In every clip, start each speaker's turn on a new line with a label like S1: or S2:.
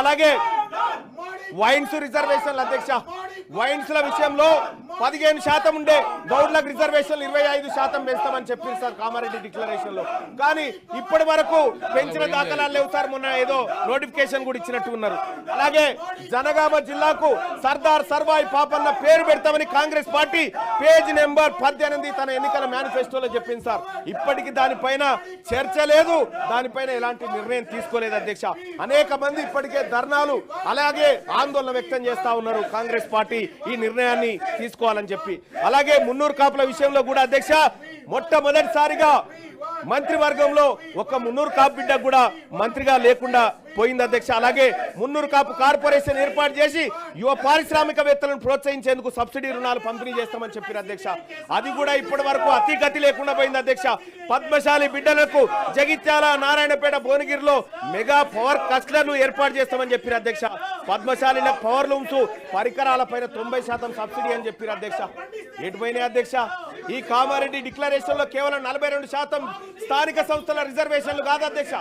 S1: అలాగే వైన్స్ రిజర్వేషన్ల అధ్యక్ష వైన్స్ల విషయంలో 15% ఉండే గౌడ్లకు రిజర్వేషన్లు 25% పెంచుతామని చెప్పారు సార్ కామారెడ్డి డిక్లరేషన్ లో. కానీ ఇప్పటి వరకు పెంచిన దాఖలాలు లేవు సార్. మొన్న ఏదో నోటిఫికేషన్ కూడా ఇచ్చినట్టు ఉన్నారు. అలాగే జనగామ జిల్లాకు సర్దార్ సర్వాయి పాపన్న పేరు పెడతామని కాంగ్రెస్ పార్టీ పేజ్ నెంబర్ 18 తన ఎన్నికల మేనిఫెస్టోలో చెప్పింది సార్. ఇప్పటికి దానిపైన చర్చ లేదు, దానిపైన ఎలాంటి నిర్ణయం తీసుకోలేదు అధ్యక్ష. అనేక మంది ఇప్పటికే ధర్నాలు అలాగే ఆందోళన వ్యక్తం చేస్తా ఉన్నారు కాంగ్రెస్ పార్టీ ఈ నిర్ణయాన్ని తీసుకోవాలని చెప్పి. అలాగే మున్నూరు కాపుల విషయంలో కూడా అధ్యక్ష మొట్టమొదటిసారిగా మంత్రివర్గంలో ఒక మున్నూరు కాపు బిడ్డ కూడా మంత్రిగా లేకుండా పోయింది అధ్యక్ష. అలాగే మున్నూరు కాపు కార్పొరేషన్ ఏర్పాటు చేసి యువ పారిశ్రామికవేత్తలను ప్రోత్సహించేందుకు సబ్సిడీ రుణాలు పంపిణీ చేస్తామని చెప్పారు అధ్యక్ష. అది కూడా ఇప్పటి వరకు అతిగతి లేకుండా పోయింది అధ్యక్ష. పద్మశాలి బిడ్డలకు జగిత్యాల, నారాయణపేట, భువనగిరిలో మెగా పవర్ క్లస్టర్లు ఏర్పాటు చేస్తామని చెప్పారు అధ్యక్ష. పద్మశాలిలకు పవర్ లూమ్స్ పరికరాలపైన 90% సబ్సిడీ అని చెప్పారు అధ్యక్ష. ఎటుపోయినాయి అధ్యక్ష? ఈ కామారెడ్డి డిక్లరేషన్ లో కేవలం 42% స్థానిక సంస్థల రిజర్వేషన్లు కాదు అధ్యక్ష.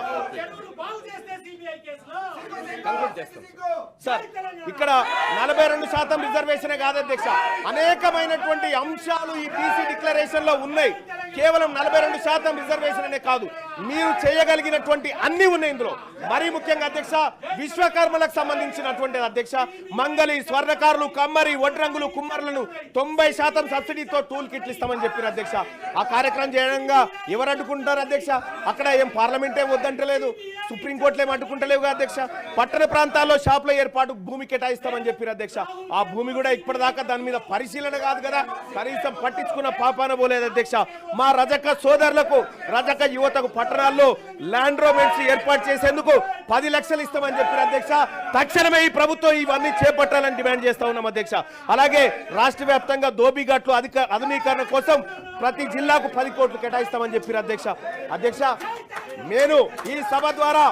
S1: సార్ ఇక్కడ 42% రిజర్వేషన్ కాదు అధ్యక్ష. అనేకమైనటువంటి అంశాలు ఈ బీసీ డిక్లరేషన్ లో ఉన్నాయి. కేవలం 42% రిజర్వేషన్ అనే కాదు, మీరు చేయగలిగినటువంటి అన్ని ఉన్నాయి ఇందులో. మరీ ముఖ్యంగా అధ్యక్ష విశ్వకర్మలకు సంబంధించినటువంటి అధ్యక్ష మంగళి, స్వర్ణకారులు, కమ్మరి, వడ్రంగులు, కుమ్మరులను 90% సబ్సిడీతో టూల్ కిట్లు ఇస్తామని చెప్పారు అధ్యక్ష. ఆ కార్యక్రమం చేయడంగా ఎవరు అడ్డుకుంటారు అధ్యక్ష? అక్కడ ఏం పార్లమెంటే వద్దంటలేదు, సుప్రీంకోర్టులు ఏం అడ్డుకుంటలేవుగా అధ్యక్ష. పట్టణ ప్రాంతాల్లో షాపుల ఏర్పాటు భూమి కేటాయిస్తామని చెప్పారు అధ్యక్ష. ఆ భూమి కూడా ఇప్పటిదాకా దాని మీద పరిశీలన కాదు కదా, కనీసం పట్టించుకున్న పాపాన పోలేదు అధ్యక్ష. మా రజక సోదరులకు, రజక యువతకు పట్టణాల్లో ల్యాండ్ రోమెంట్స్ ఏర్పాటు చేసేందుకు 10 లక్షలు ఇస్తామని చెప్పారు అధ్యక్ష. తక్షణమే ఈ ప్రభుత్వం ఇవన్నీ చేపట్టాలని డిమాండ్ చేస్తా ఉన్నాం అధ్యక్ష. అలాగే రాష్ట్ర వ్యాప్తంగా దోబిఘాట్లు ఆధునీకరణ కోసం ప్రతి జిల్లాకు 10 కోట్లు కేటాయిస్తామని చెప్పారు అధ్యక్ష. అధ్యక్ష నేను ఈ సభ ద్వారా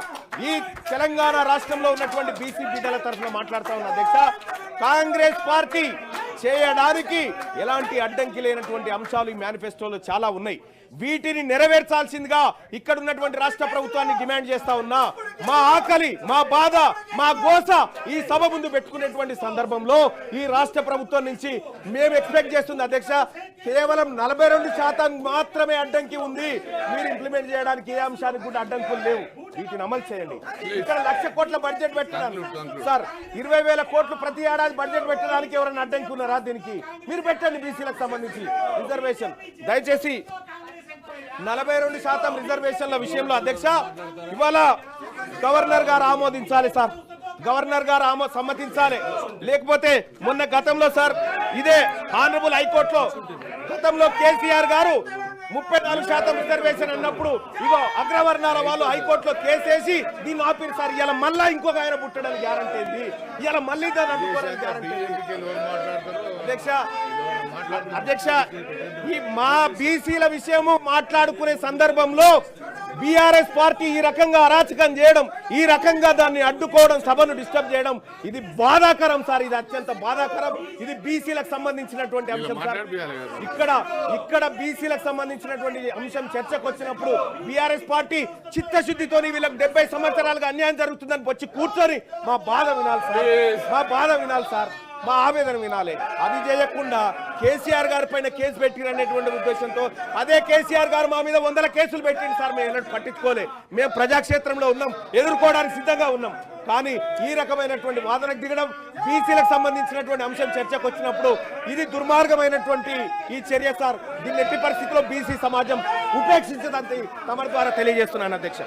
S1: ఈ తెలంగాణ రాష్ట్రంలో ఉన్నటువంటి బీసీ బిడ్డల తరఫున మాట్లాడుతా ఉన్నా అధ్యక్ష. కాంగ్రెస్ పార్టీ చేయడానికి ఎలాంటి అడ్డంకి లేనటువంటి అంశాలు ఈ మేనిఫెస్టోలో చాలా ఉన్నాయి. వీటిని నెరవేర్చాల్సిందిగా ఇక్కడ ఉన్నటువంటి రాష్ట్ర ప్రభుత్వాన్ని డిమాండ్ చేస్తా ఉన్నా. మా ఆకలి, మా బాధ, మా గోస ఈ సభ ముందు పెట్టుకునేటువంటి సందర్భంలో ఈ రాష్ట్ర ప్రభుత్వం నుంచి మేము ఎక్స్పెక్ట్ చేస్తుంది అధ్యక్ష, కేవలం 42% మాత్రమే అడ్డంకి ఉంది. మీరు ఇంప్లిమెంట్ చేయడానికి ఏ అంశానికి కూడా అడ్డంకులు లేవు. వీటిని అమలు చేయండి. ఇక్కడ 1,00,000 కోట్ల బడ్జెట్ పెట్టడానికి సార్ 20,000 కోట్లు ప్రతి ఏడాది బడ్జెట్ పెట్టడానికి ఎవరైనా అడ్డంకి ఉన్నారా? దీనికి మీరు పెట్టండి. బీసీలకు సంబంధించి రిజర్వేషన్ దయచేసి 42% రిజర్వేషన్ల విషయంలో అధ్యక్ష ఇవాళ గవర్నర్ గారు ఆమోదించాలి సార్. గవర్నర్ గారు సమ్మతించాలి. లేకపోతే మొన్న గతంలో సార్ ఇదే ఆనరబుల్ హైకోర్టులో గతంలో కేసీఆర్ గారు 34% రిజర్వేషన్ అన్నప్పుడు ఇగో అగ్రవర్ణాల వాళ్ళు హైకోర్టులో కేసేసి దీన్ని ఆపిరు సార్. ఇలా మళ్ళా ఇంకొక ఆయన పుట్టడానికి గ్యారంటీ ఏంది? ఇలా మళ్ళీ దాన్ని అడ్డుకోవడానికి గ్యారంటీ అధ్యక్ష ఈ మా బీసీల విషయము మాట్లాడుకునే సందర్భంలో బీఆర్ఎస్ పార్టీ ఈ రకంగా అరాచకం చేయడం, ఈ రకంగా దాన్ని అడ్డుకోవడం, సభను డిస్టర్బ్ చేయడం ఇది బాధాకరం సార్. ఇది అత్యంత బాధాకరం. ఇది బీసీలకు సంబంధించినటువంటి అంశం సార్. ఇక్కడ బీసీలకు సంబంధించినటువంటి అంశం చర్చకు వచ్చినప్పుడు బీఆర్ఎస్ పార్టీ చిత్తశుద్ధితో వీళ్ళకి 70 సంవత్సరాలుగా అన్యాయం జరుగుతుందని వచ్చి కూర్చొని మా బాధ వినాలి సార్, మా బాధ వినాలి సార్, మా ఆవేదన వినాలి. అది చేయకుండా కేసీఆర్ గారి పైన కేసు పెట్టిరనేటువంటి ఉద్దేశంతో అదే కేసీఆర్ గారు మా మీద 100 కేసులు పెట్టింది సార్. మేము ఎన్నడూ పట్టించుకోలే. మేము ప్రజాక్షేత్రంలో ఉన్నాం, ఎదుర్కోవడానికి సిద్ధంగా ఉన్నాం. కానీ ఈ రకమైనటువంటి వాదనకు దిగడం, బీసీలకు సంబంధించినటువంటి అంశం చర్చకు వచ్చినప్పుడు ఇది దుర్మార్గమైనటువంటి ఈ చర్య సార్. దీన్ని ఎట్టి పరిస్థితుల్లో బీసీ సమాజం ఉపేక్షించదంతే తమ ద్వారా తెలియజేస్తున్నాను అధ్యక్ష.